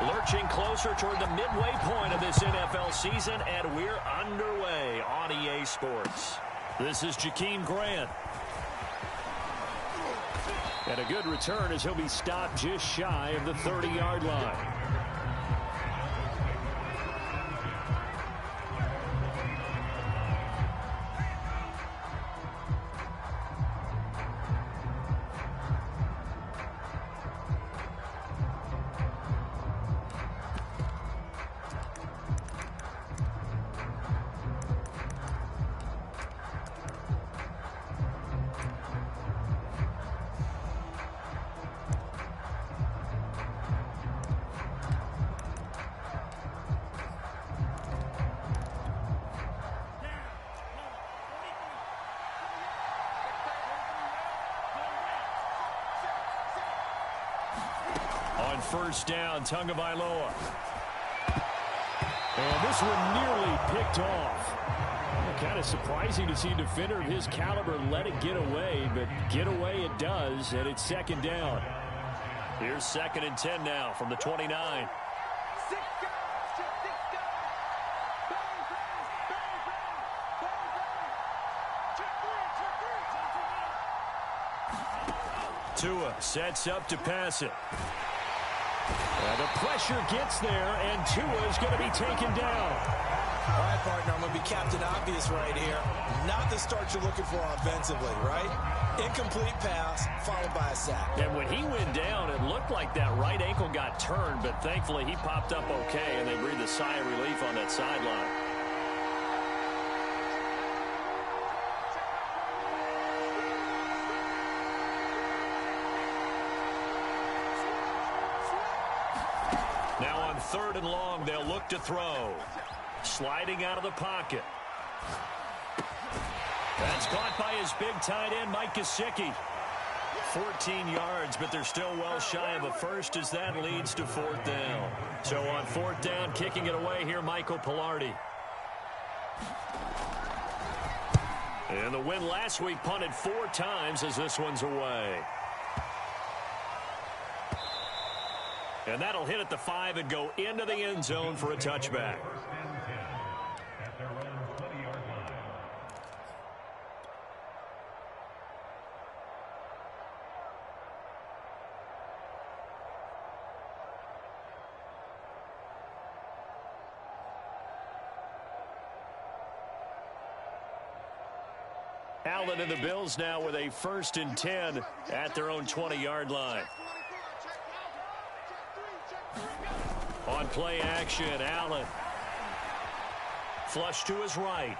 Lurching closer toward the midway point of this NFL season, and we're underway on EA Sports. This is Jakeem Grant. And a good return as he'll be stopped just shy of the 30-yard line. On first down, Tagovailoa. And this one nearly picked off. Kind of surprising to see a defender of his caliber let it get away, but get away it does, and it's second down. Here's 2nd and 10 now from the 29. Tua sets up to pass it. The pressure gets there, and Tua's going to be taken down. All right, partner, I'm going to be Captain Obvious right here. Not the start you're looking for offensively, right? Incomplete pass, followed by a sack. And when he went down, it looked like that right ankle got turned, but thankfully he popped up okay, and they breathed a sigh of relief on that sideline. Now on 3rd and long, they'll look to throw. Sliding out of the pocket. That's caught by his big tight end, Mike Gesicki. 14 yards, but they're still well shy of a first as that leads to 4th down. So on 4th down, kicking it away here, Michael Pilardi. And the win last week punted 4 times as this one's away. And that'll hit at the 5 and go into the end zone for a touchback. Allen and the Bills now with a 1st and 10 at their own 20-yard line. On play action, Allen. Flush to his right.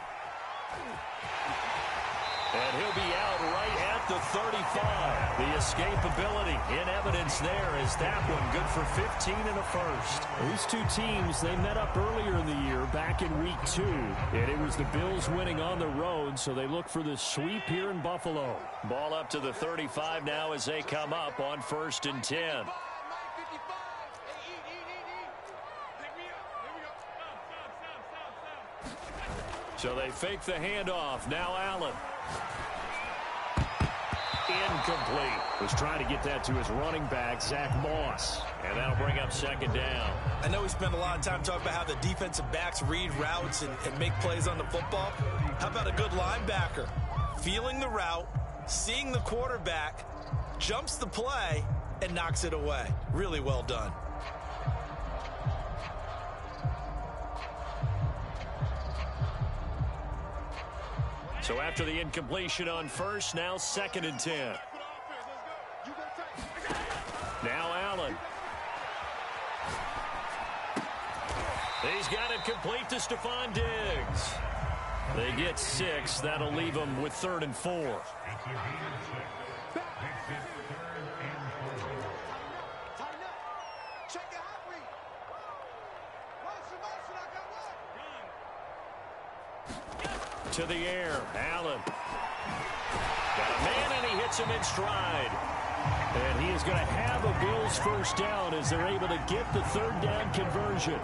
And he'll be out right at the 35. The escapability in evidence there is that one good for 15 and a first. These two teams, they met up earlier in the year back in week 2. And it was the Bills winning on the road, so they look for the sweep here in Buffalo. Ball up to the 35 now as they come up on 1st and 10. So they fake the handoff. Now Allen. Incomplete. Was trying to get that to his running back, Zach Moss. And that'll bring up 2nd down. I know we spent a lot of time talking about how the defensive backs read routes and make plays on the football. How about a good linebacker? Feeling the route, seeing the quarterback, jumps the play, and knocks it away. Really well done. So after the incompletion on first, now 2nd and 10. Now Allen. He's got it complete to Stephon Diggs. They get 6. That'll leave them with 3rd and 4. To the air, Allen. Got a man, and he hits him in stride. And he is going to have a Bills 1st down as they're able to get the 3rd down conversion.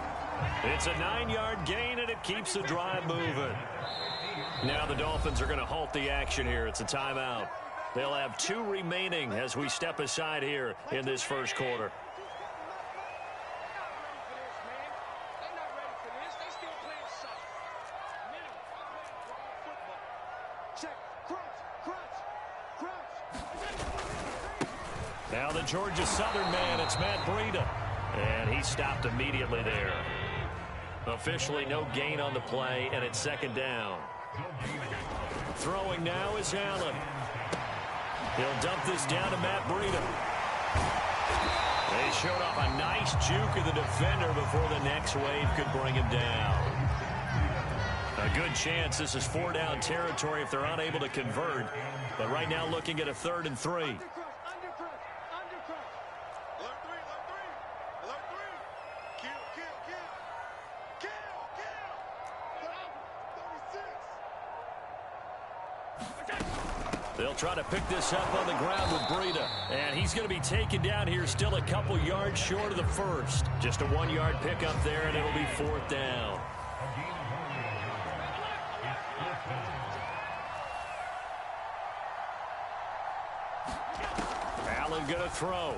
It's a 9-yard gain, and it keeps the drive moving. Now the Dolphins are going to halt the action here. It's a timeout. They'll have 2 remaining as we step aside here in this 1st quarter. Now the Georgia Southern man, it's Matt Breida. And he stopped immediately there. Officially no gain on the play, and it's second down. Throwing now is Allen. He'll dump this down to Matt Breida. They showed off a nice juke of the defender before the next wave could bring him down. A good chance this is 4-down territory if they're unable to convert. But right now looking at a 3rd and 3. They'll try to pick this up on the ground with Breida. And he's going to be taken down here still a couple yards short of the first. Just a 1-yard pickup there, and it'll be 4th down. Allen going to throw.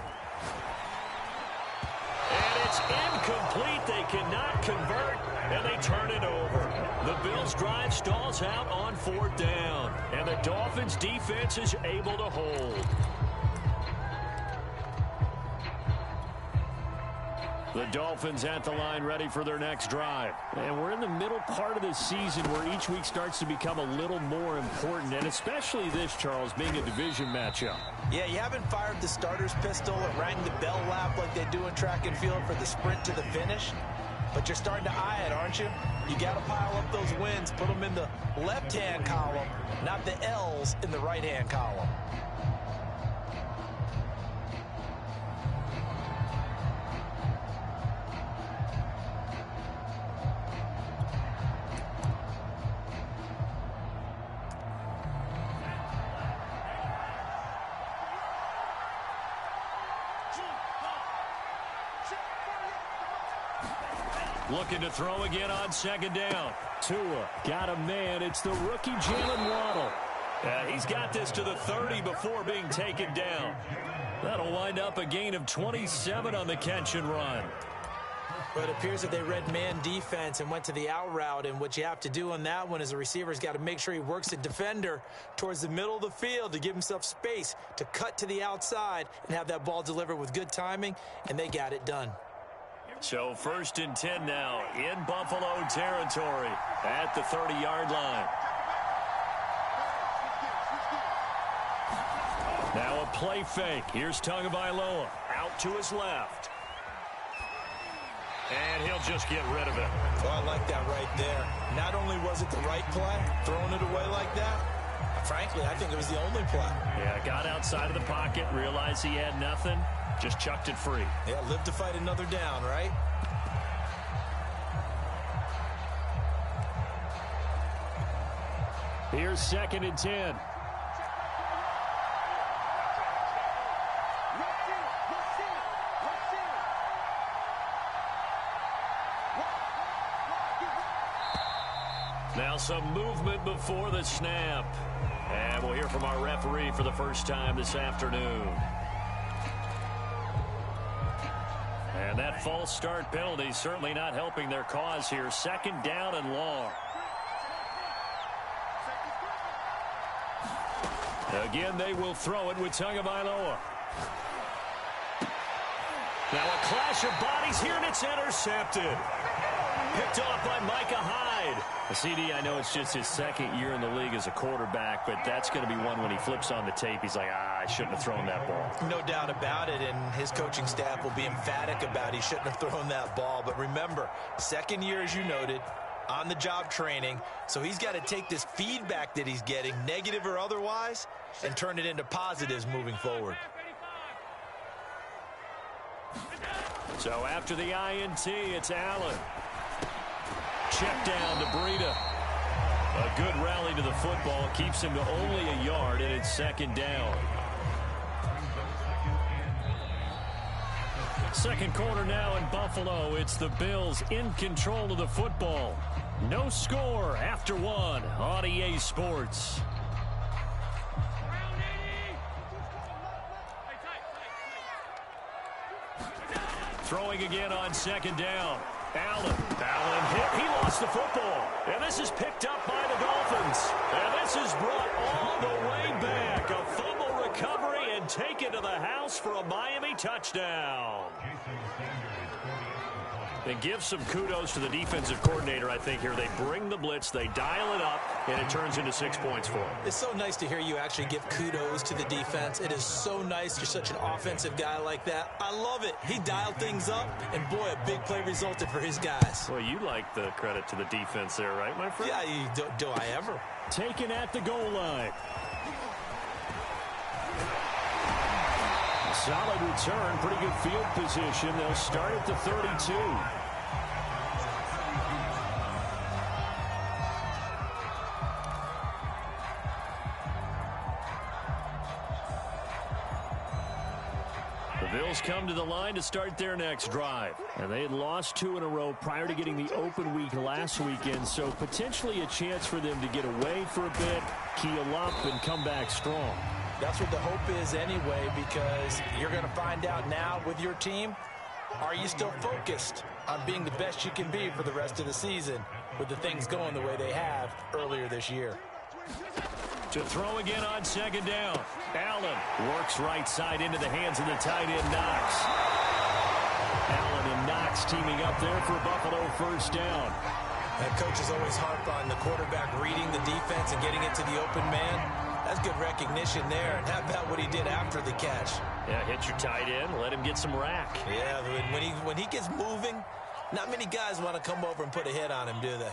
And it's incomplete. They cannot convert, and they turn it over. The Bills' drive stalls out on 4th down, and the Dolphins' defense is able to hold. The Dolphins at the line ready for their next drive. And we're in the middle part of the season where each week starts to become a little more important, and especially this, Charles, being a division matchup. Yeah, you haven't fired the starter's pistol and rang the bell lap like they do in track and field for the sprint to the finish. But you're starting to eye it, aren't you? You got to pile up those wins, put them in the left-hand column, not the L's in the right-hand column. Looking to throw again on 2nd down. Tua got a man. It's the rookie Jalen Waddle. He's got this to the 30 before being taken down. That'll wind up a gain of 27 on the catch and run. But it appears that they read man defense and went to the out route, and what you have to do on that one is the receiver's got to make sure he works the defender towards the middle of the field to give himself space to cut to the outside and have that ball delivered with good timing, and they got it done. So 1st and 10 now in Buffalo territory at the 30-yard line. Now a play fake. Here's Tagovailoa out to his left. And he'll just get rid of it. Oh, I like that right there. Not only was it the right play, throwing it away like that, frankly, I think it was the only play. Yeah, got outside of the pocket, realized he had nothing. Just chucked it free. Yeah, live to fight another down, right? Here's 2nd and 10. Now some movement before the snap. And we'll hear from our referee for the first time this afternoon. And that false start penalty certainly not helping their cause here. 2nd down and long. Again, they will throw it with Tagovailoa. Now a clash of bodies here, and it's intercepted. Picked off by Micah Hyde. CD, I know it's just his 2nd year in the league as a quarterback, but that's going to be one when he flips on the tape. He's like, I shouldn't have thrown that ball. No doubt about it, and his coaching staff will be emphatic about he shouldn't have thrown that ball. But remember, 2nd year, as you noted, on-the-job training, so he's got to take this feedback that he's getting, negative or otherwise, and turn it into positives moving forward. So after the INT, it's Allen. Check down to Breida. A good rally to the football keeps him to only a yard, and it's 2nd down. Second quarter now in Buffalo. It's the Bills in control of the football. No score after 1 on EA Sports. Throwing again on 2nd down. Allen hit. He lost the football. And this is picked up by the Dolphins. And this is brought all the way back. A fumble recovery, and and take it to the house for a Miami touchdown. And give some kudos to the defensive coordinator, I think, here. They bring the blitz, they dial it up, and it turns into 6 points for them. It's so nice to hear you actually give kudos to the defense. It is so nice. You're such an offensive guy like that. I love it. He dialed things up, and boy, a big play resulted for his guys. Well, you like the credit to the defense there, right, my friend? Yeah, do I ever? Taken at the goal line. A solid return, pretty good field position. They'll start at the 32. The Bills come to the line to start their next drive. And they had lost 2 in a row prior to getting the open week last weekend, so potentially a chance for them to get away for a bit, keel up, and come back strong. That's what the hope is anyway, because you're going to find out now with your team, are you still focused on being the best you can be for the rest of the season with the things going the way they have earlier this year? To throw again on second down. Allen works right side into the hands of the tight end, Knox. Allen and Knox teaming up there for Buffalo first down. And coaches always harp on the quarterback reading the defense and getting it to the open man. That's good recognition there. And how about what he did after the catch? Yeah, hit your tight end, let him get some rack. Yeah, when he gets moving, not many guys want to come over and put a hit on him, do they?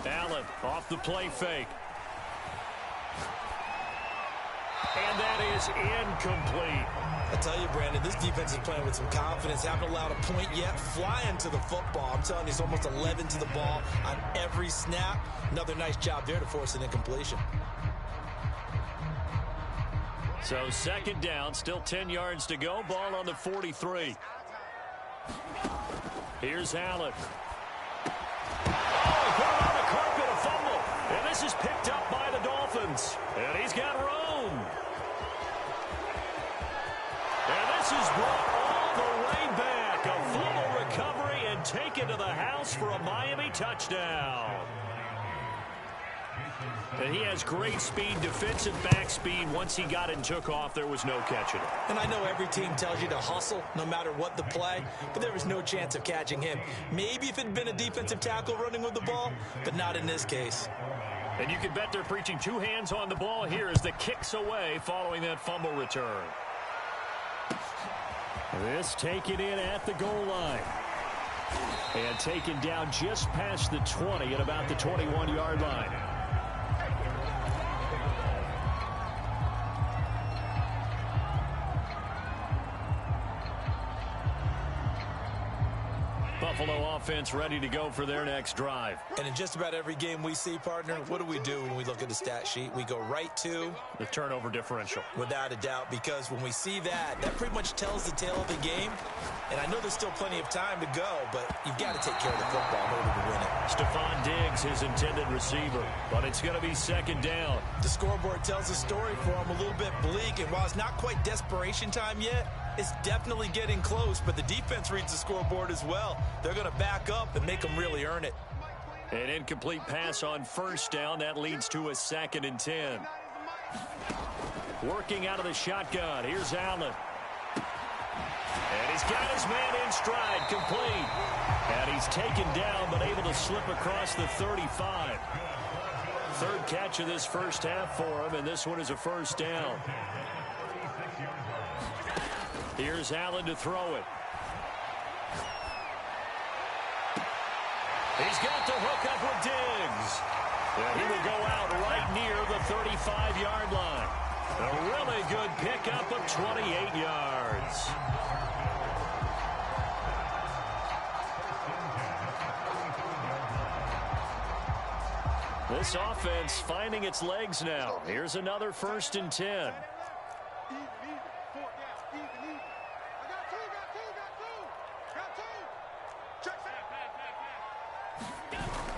Allen off the play fake. And that is incomplete. I tell you, Brandon, this defense is playing with some confidence. Haven't allowed a point yet. Flying to the football. I'm telling you, it's almost 11 to the ball on every snap. Another nice job there to force an incompletion. So second down, still 10 yards to go. Ball on the 43. Here's Allen. Oh, he put it on the carpet, a fumble. And this is picked up by the Dolphins. And he's got room. And this is brought all the way back. A fumble recovery and taken to the house for a Miami touchdown. And he has great speed, defensive back speed. Once he got it and took off, there was no catching it. And I know every team tells you to hustle no matter what the play, but there was no chance of catching him. Maybe if it had been a defensive tackle running with the ball, but not in this case. And you can bet they're preaching 2 hands on the ball here as the kicks away following that fumble return. This taken in at the goal line. And taken down just past the 20 at about the 21-yard line. Buffalo offense ready to go for their next drive. And in just about every game we see, partner, what do we do when we look at the stat sheet? We go right to the turnover differential. Without a doubt, because when we see that, that pretty much tells the tale of the game. And I know there's still plenty of time to go, but you've got to take care of the football in order to win it. Stephon Diggs, his intended receiver, but it's going to be second down. The scoreboard tells a story for him, a little bit bleak, and while it's not quite desperation time yet, it's definitely getting close, but the defense reads the scoreboard as well. They're going to back up and make them really earn it. An incomplete pass on first down. That leads to a 2nd and 10. Working out of the shotgun. Here's Allen. And he's got his man in stride, complete. And he's taken down, but able to slip across the 35. Third catch of this first half for him, and this one is a first down. Here's Allen to throw it. He's got the hook up with Diggs. And he will go out right near the 35-yard line. A really good pickup of 28 yards. This offense finding its legs now. Here's another 1st and 10.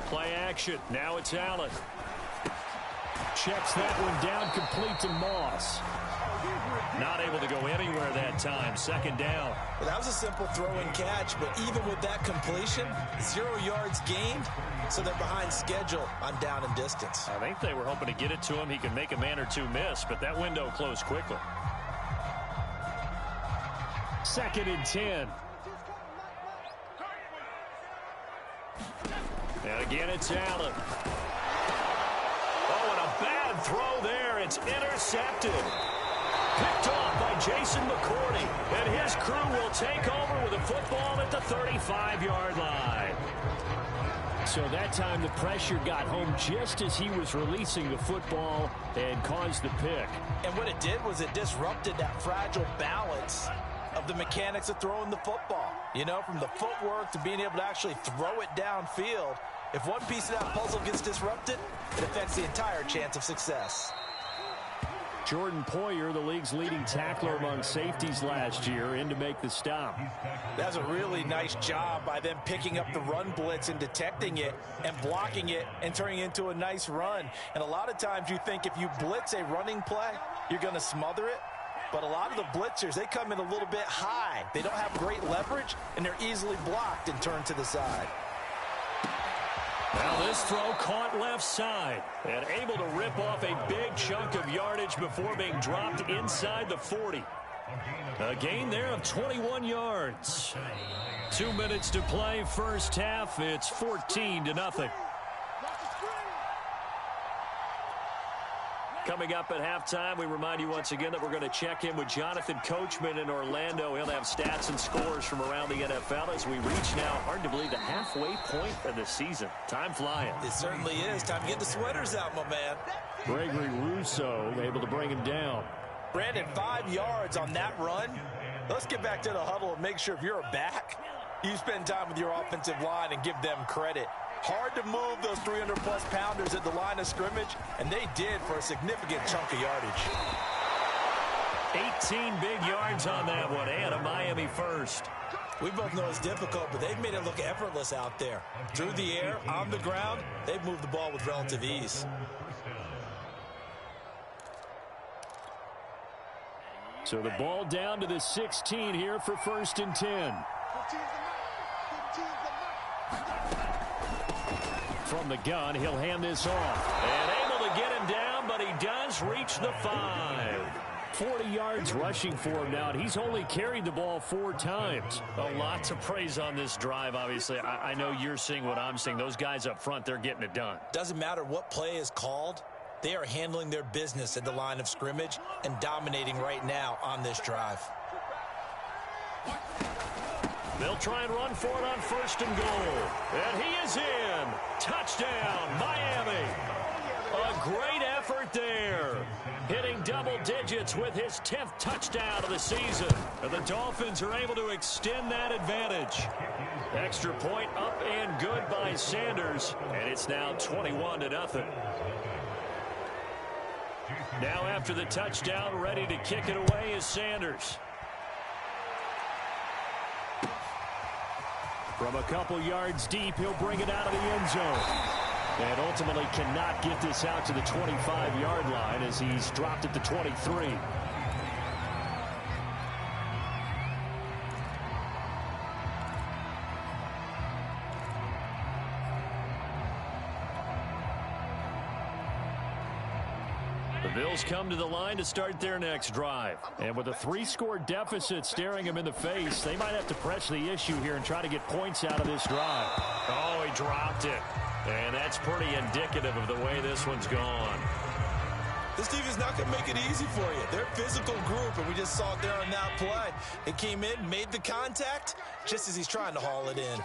Play action. Now it's Allen. Checks that one down, complete to Moss. Not able to go anywhere that time. Second down. Well, that was a simple throw and catch, but even with that completion, 0 yards gained, so they're behind schedule on down and distance. I think they were hoping to get it to him. He could make a man or two miss, but that window closed quickly. 2nd and 10. And again, it's Allen. Oh, and a bad throw there. It's intercepted. Picked off by Jason McCourty. And his crew will take over with a football at the 35-yard line. So that time the pressure got home just as he was releasing the football and caused the pick. And what it did was it disrupted that fragile balance of the mechanics of throwing the football. You know, from the footwork to being able to actually throw it downfield. If one piece of that puzzle gets disrupted, it affects the entire chance of success. Jordan Poyer, the league's leading tackler among safeties last year, in to make the stop. That's a really nice job by them picking up the run blitz and detecting it and blocking it and turning it into a nice run. And a lot of times you think if you blitz a running play, you're going to smother it. But a lot of the blitzers, they come in a little bit high. They don't have great leverage, and they're easily blocked and turned to the side. Now this throw caught left side and able to rip off a big chunk of yardage before being dropped inside the 40. A gain there of 21 yards. 2 minutes to play, first half. It's 14-0. Coming up at halftime, we remind you once again that we're going to check in with Jonathan Coachman in Orlando. He'll have stats and scores from around the NFL as we reach now, hard to believe, the halfway point of the season. Time flying. It certainly is. Time to get the sweaters out, my man. Gregory Rousseau able to bring him down. Brandon, 5 yards on that run. Let's get back to the huddle and make sure if you're a back, you spend time with your offensive line and give them credit. Hard to move those 300-plus pounders at the line of scrimmage, and they did for a significant chunk of yardage. 18 big yards on that one, and a Miami first. We both know it's difficult, but they've made it look effortless out there. Through the air, on the ground, they've moved the ball with relative ease. So the ball down to the 16 here for 1st and 10. From the gun, he'll hand this off. And able to get him down, but he does reach the 5. 40 yards rushing for him now, and he's only carried the ball 4 times. A lot to praise on this drive, obviously. I know you're seeing what I'm seeing. Those guys up front, they're getting it done. Doesn't matter what play is called. They are handling their business at the line of scrimmage and dominating right now on this drive. They'll try and run for it on 1st and goal. And he is in. Touchdown, Miami. A great effort there. Hitting double digits with his 10th touchdown of the season. And the Dolphins are able to extend that advantage. Extra point up and good by Sanders. And it's now 21-0. Now after the touchdown, ready to kick it away is Sanders. From a couple yards deep, he'll bring it out of the end zone. And ultimately cannot get this out to the 25-yard line as he's dropped at the 23. The Bills come to the line to start their next drive. And with a 3-score deficit staring him in the face, they might have to press the issue here and try to get points out of this drive. Oh, he dropped it. And that's pretty indicative of the way this one's gone. This team is not going to make it easy for you. They're a physical group, and we just saw it there on that play. It came in, made the contact, just as he's trying to haul it in.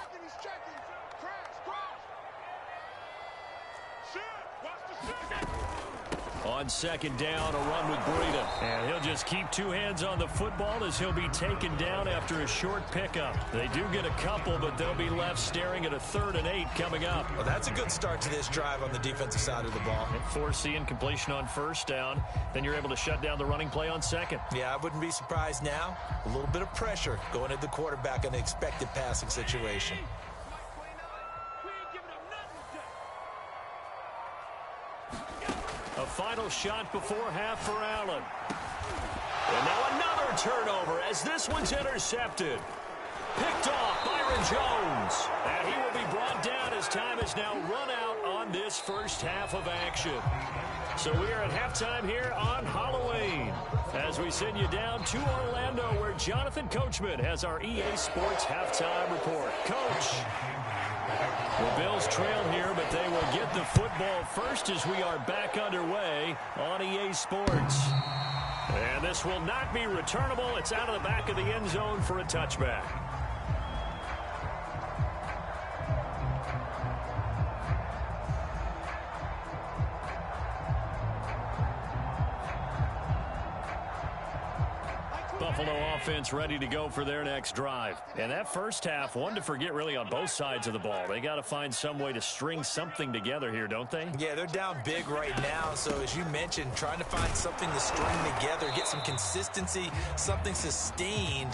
On 2nd down, a run with Breida. And he'll just keep 2 hands on the football as he'll be taken down after a short pickup. They do get a couple, but they'll be left staring at a 3rd and 8 coming up. Well, that's a good start to this drive on the defensive side of the ball. And forcing completion on 1st down. Then you're able to shut down the running play on 2nd. Yeah, I wouldn't be surprised now. A little bit of pressure going at the quarterback in an expected passing situation. A final shot before half for Allen. And now another turnover as this one's intercepted. Picked off Byron Jones. And he will be brought down as time has now run out on this first half of action. So we are at halftime here on Halloween as we send you down to Orlando where Jonathan Coachman has our EA Sports halftime report. Coach. The Bills trail here, but they will get the football first as we are back underway on EA Sports. And this will not be returnable. It's out of the back of the end zone for a touchback. Buffalo offense ready to go for their next drive. And that first half, one to forget really on both sides of the ball. They got to find some way to string something together here, don't they? Yeah, they're down big right now. So as you mentioned, trying to find something to string together, get some consistency, something sustained,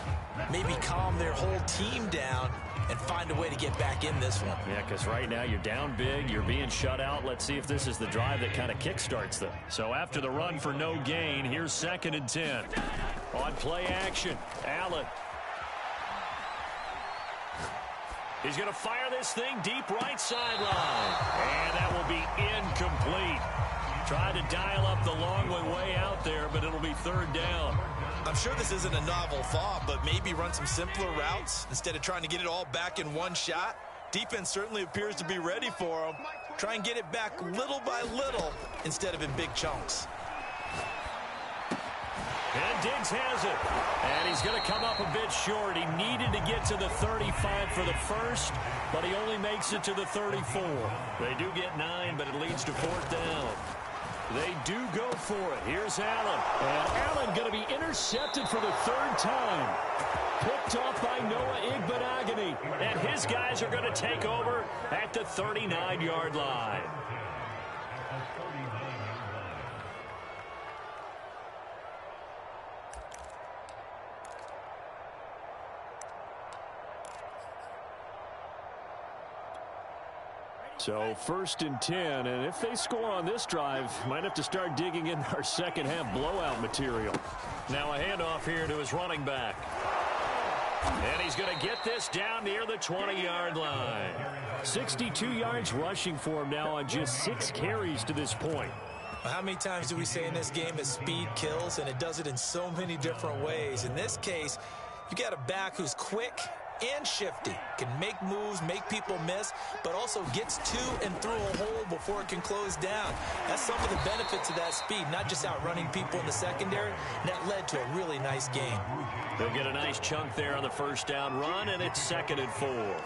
maybe calm their whole team down and find a way to get back in this one. Yeah, because right now you're down big, you're being shut out. Let's see if this is the drive that kind of kickstarts them. So after the run for no gain, here's 2nd and 10. On play action, Allen. He's going to fire this thing deep right sideline. And that will be incomplete. Tried to dial up the long one way out there, but it'll be 3rd down. I'm sure this isn't a novel thought, but maybe run some simpler routes instead of trying to get it all back in one shot. Defense certainly appears to be ready for them. Try and get it back little by little instead of in big chunks. And Diggs has it. And he's going to come up a bit short. He needed to get to the 35 for the first, but he only makes it to the 34. They do get 9, but it leads to 4th down. They do go for it. Here's Allen. And Allen going to be intercepted for the 3rd time. Picked off by Noah Igbenogany. And his guys are going to take over at the 39-yard line. So 1st and 10, and if they score on this drive, might have to start digging in our second half blowout material. Now a handoff here to his running back. And he's going to get this down near the 20-yard line. 62 yards rushing for him now on just 6 carries to this point. How many times do we say in this game that speed kills, and it does it in so many different ways? In this case, you got a back who's quick and shifty, can make moves, make people miss, but also gets to and through a hole before it can close down. That's some of the benefits of that speed, not just outrunning people in the secondary. And that led to a really nice game. They'll get a nice chunk there on the 1st down run, and it's 2nd and 4.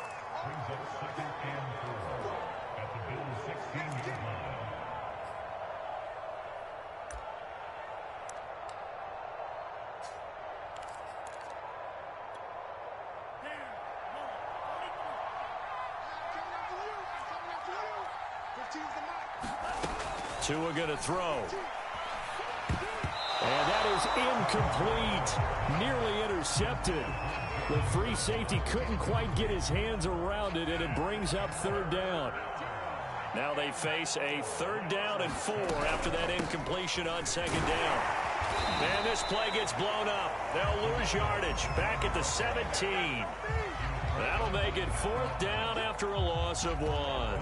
Tua going to throw. And that is incomplete. Nearly intercepted. The free safety couldn't quite get his hands around it, and it brings up 3rd down. Now they face a 3rd down and 4 after that incompletion on 2nd down. And this play gets blown up. They'll lose yardage. Back at the 17. That'll make it 4th down after a loss of 1.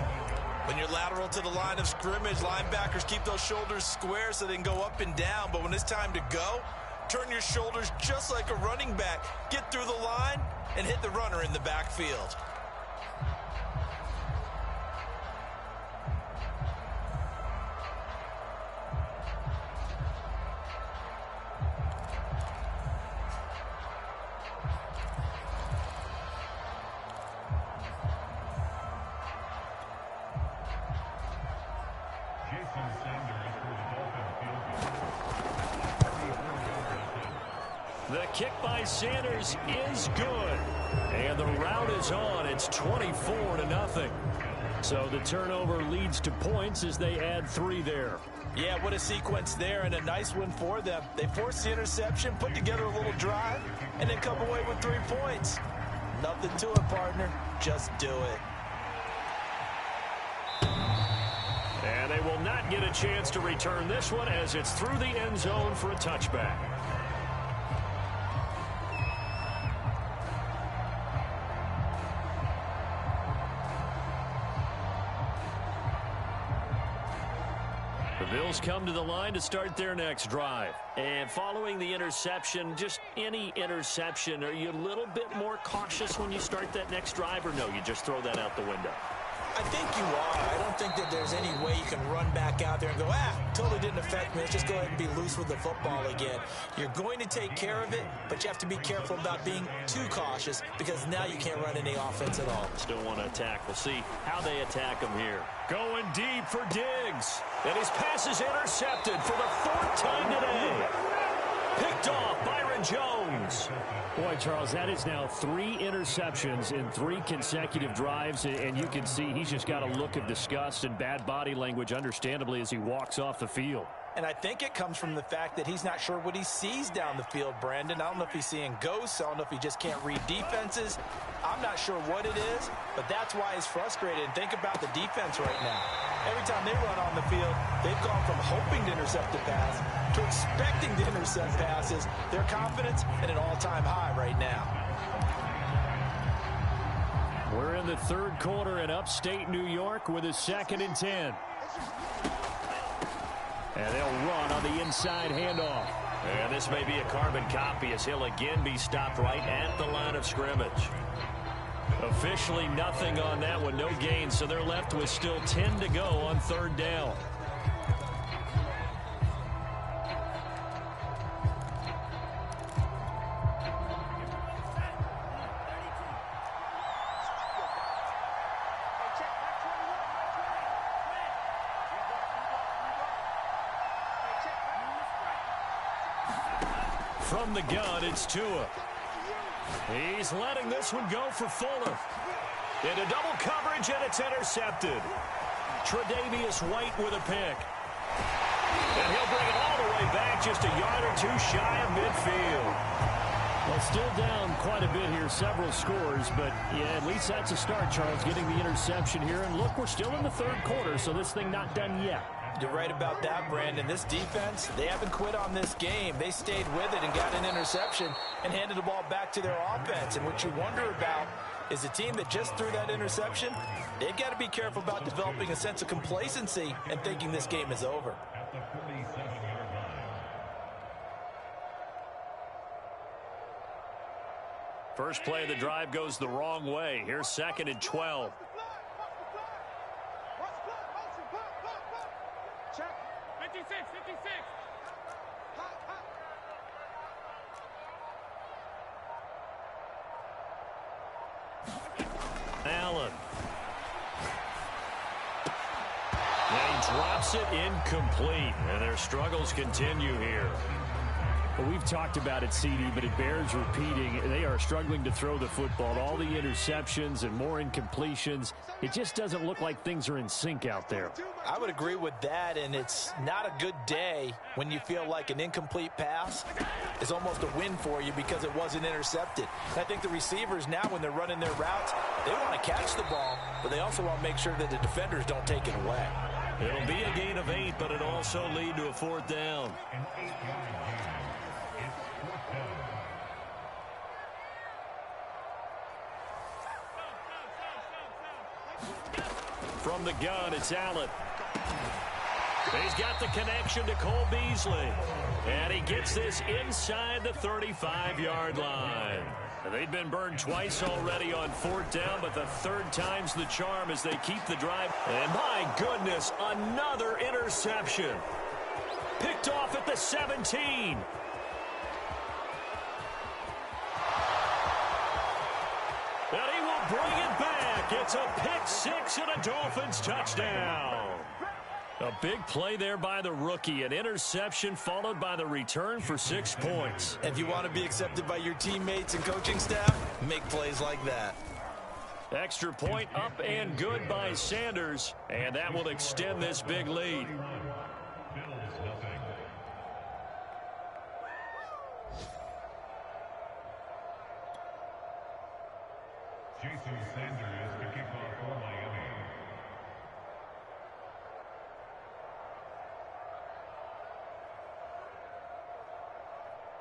When you're lateral to the line of scrimmage, linebackers keep those shoulders square so they can go up and down. But when it's time to go, turn your shoulders just like a running back. Get through the line and hit the runner in the backfield. The kick by Sanders is good. And the route is on. It's 24-0. So the turnover leads to points as they add 3 there. Yeah, what a sequence there, and a nice win for them. They forced the interception, put together a little drive, and then come away with 3 points. Nothing to it, partner. Just do it. And And they will not get a chance to return this one as it's through the end zone for a touchback. The Bills come to the line to start their next drive. And following the interception, just any interception, are you a little bit more cautious when you start that next drive, or no, you just throw that out the window? I think you are. I don't think that there's any way you can run back out there and go, totally didn't affect me. Let's just go ahead and be loose with the football again. You're going to take care of it, but you have to be careful about being too cautious because now you can't run any offense at all. Still want to attack. We'll see how they attack him here. Going deep for Diggs. And his pass is intercepted for the 4th time today. Picked off Byron Jones. Boy, Charles, that is now 3 interceptions in 3 consecutive drives, and you can see he's just got a look of disgust and bad body language, understandably, as he walks off the field. And I think it comes from the fact that he's not sure what he sees down the field, Brandon. I don't know if he's seeing ghosts. I don't know if he just can't read defenses. I'm not sure what it is, but that's why he's frustrated. And think about the defense right now. Every time they run on the field, they've gone from hoping to intercept a pass to expecting to intercept passes. Their confidence at an all-time high right now. We're in the 3rd quarter in upstate New York with a 2nd and 10. And they'll run on the inside handoff. And this may be a carbon copy as he'll again be stopped right at the line of scrimmage. Officially nothing on that one, no gain, so they're left with still 10 to go on 3rd down. From the gun, it's Tua. He's letting this one go for Fuller. Into double coverage, and it's intercepted. Tre'Davious White with a pick. And he'll bring it all the way back, just a yard or 2 shy of midfield. Well, still down quite a bit here, several scores, but yeah, at least that's a start, Charles, getting the interception here. And look, we're still in the 3rd quarter, so this thing not done yet. You're right about that, Brandon. This defense, they haven't quit on this game. They stayed with it and got an interception and handed the ball back to their offense. And what you wonder about is a team that just threw that interception, they've got to be careful about developing a sense of complacency and thinking this game is over. First play of the drive goes the wrong way. Here's 2nd and 12. Allen. And he drops it incomplete. And their struggles continue here. Well, we've talked about it, CD, but it bears repeating. They are struggling to throw the football. All the interceptions and more incompletions. It just doesn't look like things are in sync out there. I would agree with that, and it's not a good day when you feel like an incomplete pass is almost a win for you because it wasn't intercepted. And I think the receivers now, when they're running their routes, they want to catch the ball, but they also want to make sure that the defenders don't take it away. It'll be a gain of 8, but it'll also lead to a 4th down. From the gun, it's Allen. He's got the connection to Cole Beasley. And he gets this inside the 35-yard line. They've been burned twice already on 4th down, but the 3rd time's the charm as they keep the drive. And my goodness, another interception. Picked off at the 17. And he will bring it back. It's a pick 6 and a Dolphins touchdown. A big play there by the rookie. An interception followed by the return for 6 points. If you want to be accepted by your teammates and coaching staff, make plays like that. Extra point up and good by Sanders. And that will extend this big lead.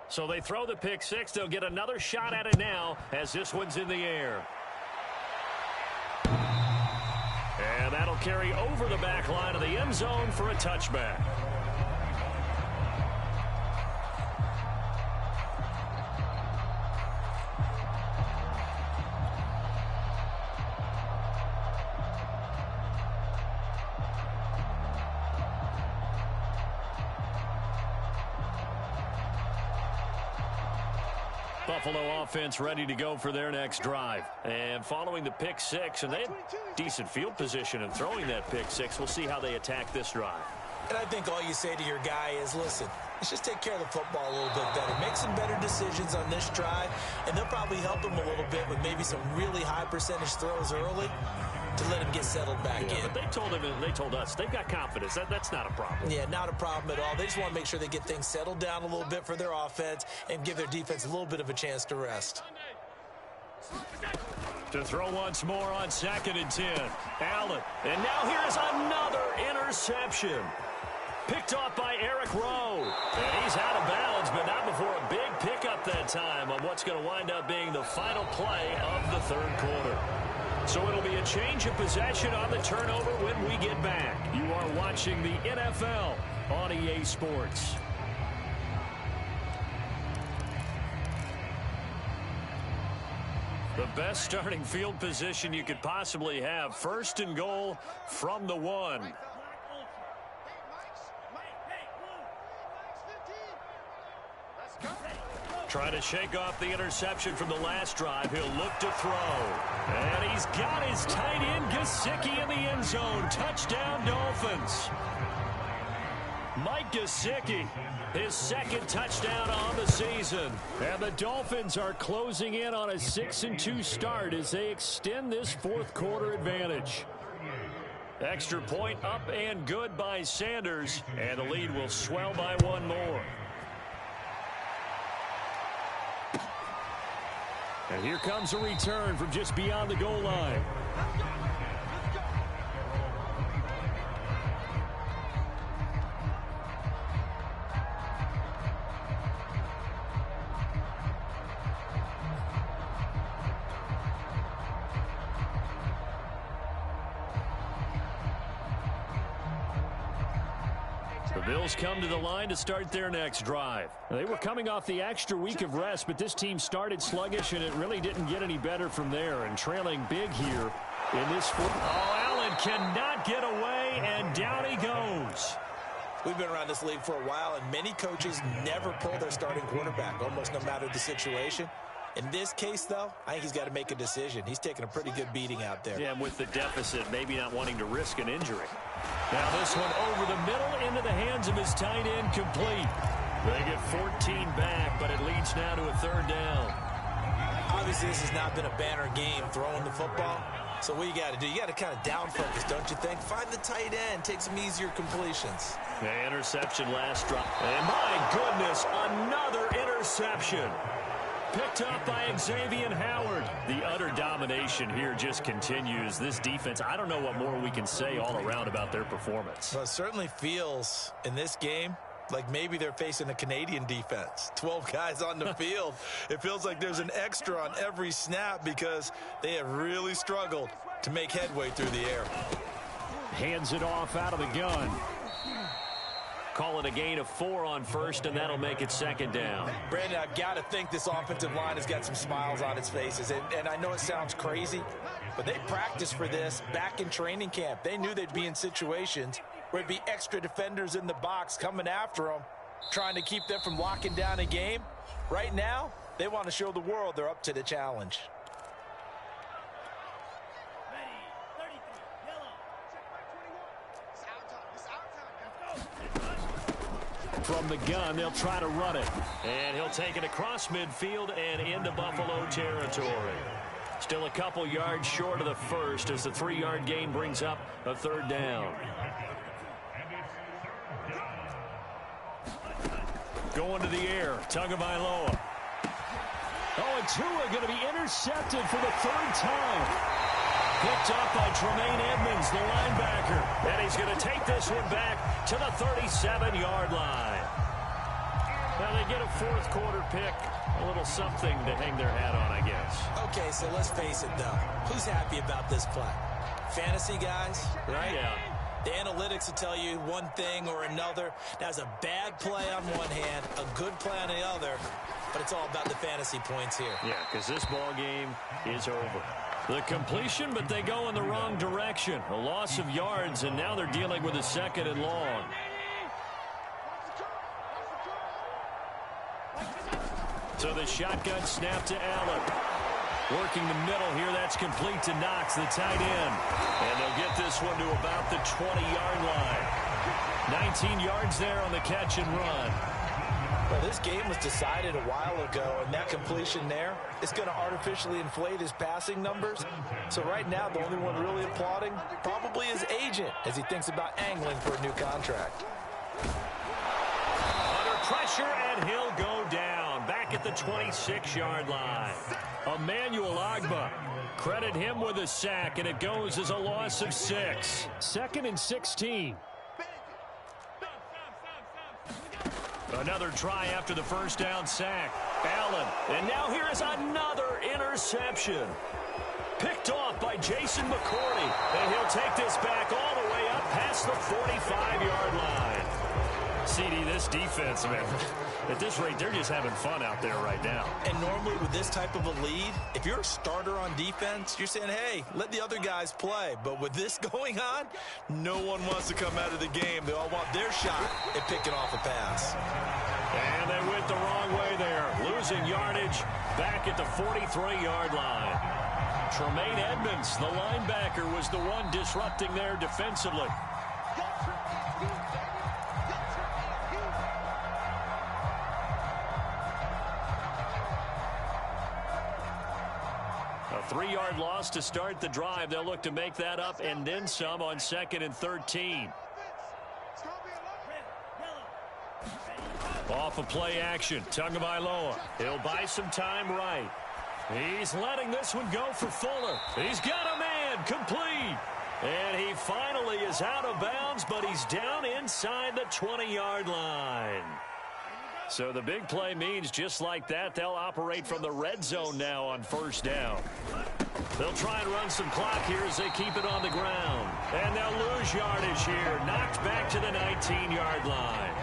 So they throw the pick six. They'll get another shot at it now as this one's in the air. And that'll carry over the back line of the end zone for a touchback. Buffalo offense ready to go for their next drive. And following the pick six, and they had decent field position in throwing that pick six. We'll see how they attack this drive. And I think all you say to your guy is, listen, let's just take care of the football a little bit better. Make some better decisions on this drive, and they'll probably help him a little bit with maybe some really high percentage throws early to let him get settled back in. But they told him, and they told us, they've got confidence. That's not a problem. Yeah, not a problem at all. They just want to make sure they get things settled down a little bit for their offense and give their defense a little bit of a chance to rest. To throw once more on 2nd and 10. Allen. And now here's another interception. Picked off by Eric Rowe. And he's out of bounds, but not before a big pickup that time on what's going to wind up being the final play of the third quarter. So it'll be a change of possession on the turnover when we get back. You are watching the NFL on EA Sports. The best starting field position you could possibly have. 1st and goal from the 1. Trying to shake off the interception from the last drive. He'll look to throw. And he's got his tight end, Gesicki, in the end zone. Touchdown, Dolphins. Mike Gesicki, his 2nd touchdown on the season. And the Dolphins are closing in on a 6-2 start as they extend this 4th quarter advantage. Extra point up and good by Sanders. And the lead will swell by 1 more. And here comes a return from just beyond the goal line. The Bills come to the line to start their next drive. They were coming off the extra week of rest, but this team started sluggish, and it really didn't get any better from there. And trailing big here in this fourth. Oh, Allen cannot get away, and down he goes. We've been around this league for a while, and many coaches never pull their starting quarterback, almost no matter the situation. In this case, though, I think he's got to make a decision. He's taking a pretty good beating out there. Yeah, and with the deficit, maybe not wanting to risk an injury. Now this one over the middle into the hands of his tight end, complete. They get 14 back, but it leads now to a 3rd down. Obviously, this has not been a banner game throwing the football. So what you got to do, you got to kind of down focus, don't you think? Find the tight end, take some easier completions. The interception last drop. And my goodness, another interception. Picked up by Xavier Howard. The utter domination here just continues. This defense, I don't know what more we can say all around about their performance. Well, it certainly feels in this game like maybe they're facing a Canadian defense. 12 guys on the field. It feels like there's an extra on every snap because they have really struggled to make headway through the air. Hands it off out of the gun. Call it a gain of 4 on 1st, and that'll make it 2nd down. Brandon, I've got to think this offensive line has got some smiles on its faces. And I know it sounds crazy, but they practiced for this back in training camp. They knew they'd be in situations where it'd be extra defenders in the box coming after them, trying to keep them from locking down a game. Right now, they want to show the world they're up to the challenge. From the gun, they'll try to run it. And he'll take it across midfield and into Buffalo territory. Still a couple yards short of the 1st as the 3-yard gain brings up a 3rd down. Going to the air, Tagovailoa. Oh, and Tua going to be intercepted for the 3rd time. Picked up by Tremaine Edmonds, the linebacker. And he's going to take this one back to the 37-yard line. Well, they get a fourth quarter pick. A little something to hang their hat on, I guess. Okay, so let's face it, though. Who's happy about this play? Fantasy guys, right? Yeah. The analytics will tell you one thing or another. That's a bad play on one hand, a good play on the other, but it's all about the fantasy points here. Yeah, because this ball game is over. The completion, but they go in the wrong direction. A loss of yards, and now they're dealing with a 2nd and long. So the shotgun snap to Allen. Working the middle here, that's complete to Knox, the tight end. And they'll get this one to about the 20-yard line. 19 yards there on the catch and run. Well, this game was decided a while ago, and that completion there is going to artificially inflate his passing numbers. So right now, the only one really applauding probably his agent as he thinks about angling for a new contract. Under pressure, and he'll go down. Back at the 26-yard line. Emmanuel Ogbah. Credit him with a sack, and it goes as a loss of 6. 2nd and 16. Another try after the first down sack. Allen. And now here is another interception. Picked off by Jason McCourty. And he'll take this back all the way up past the 45-yard line. CD, this defense, man, at this rate, they're just having fun out there right now. And normally with this type of a lead, if you're a starter on defense, you're saying, hey, let the other guys play. But with this going on, no one wants to come out of the game. They all want their shot at picking off a pass. And they went the wrong way there. Losing yardage back at the 43-yard line. Tremaine Edmonds, the linebacker, was the one disrupting there defensively. A 3-yard loss to start the drive. They'll look to make that up and then some on 2nd and 13. Off of play action. Tagovailoa. He'll buy some time right. He's letting this one go for Fuller. He's got a man complete. And he finally is out of bounds, but he's down inside the 20-yard line. So the big play means just like that, they'll operate from the red zone now on first down. They'll try and run some clock here as they keep it on the ground. And they'll lose yardage here. Knocked back to the 19-yard line.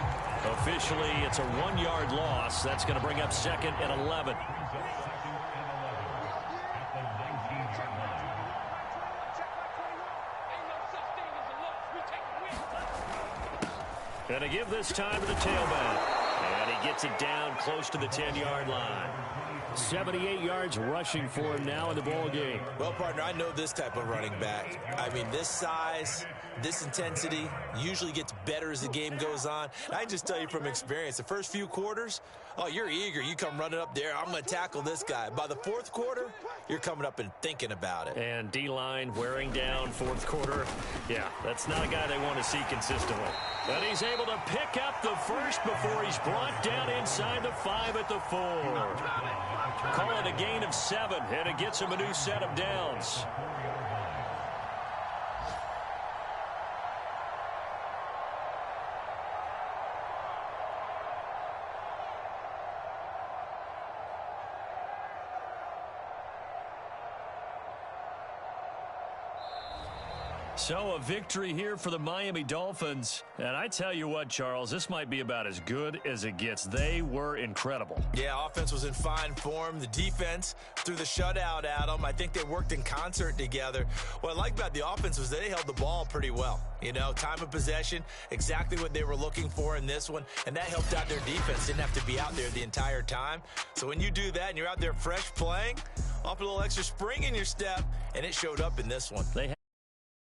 Officially, it's a 1-yard loss. That's going to bring up 2nd and 11. And to give this time to the tailback. And he gets it down close to the 10-yard line. 78 yards rushing for him now in the ball game. Well, partner, I know this type of running back. I mean, this size, this intensity usually gets better as the game goes on. And I just tell you from experience, the first few quarters, oh, you're eager. You come running up there. I'm going to tackle this guy. By the fourth quarter, you're coming up and thinking about it. And D-line wearing down fourth quarter. Yeah, that's not a guy they want to see consistently. But he's able to pick up the first before he's brought down inside the 5 at the 4. Call it a gain of 7, and it gets him a new set of downs. So a victory here for the Miami Dolphins. And I tell you what, Charles, this might be about as good as it gets. They were incredible. Yeah, offense was in fine form. The defense threw the shutout at them. I think they worked in concert together. What I like about the offense was they held the ball pretty well. You know, time of possession, exactly what they were looking for in this one. And that helped out their defense. Didn't have to be out there the entire time. So when you do that and you're out there fresh playing, off a little extra spring in your step, and it showed up in this one.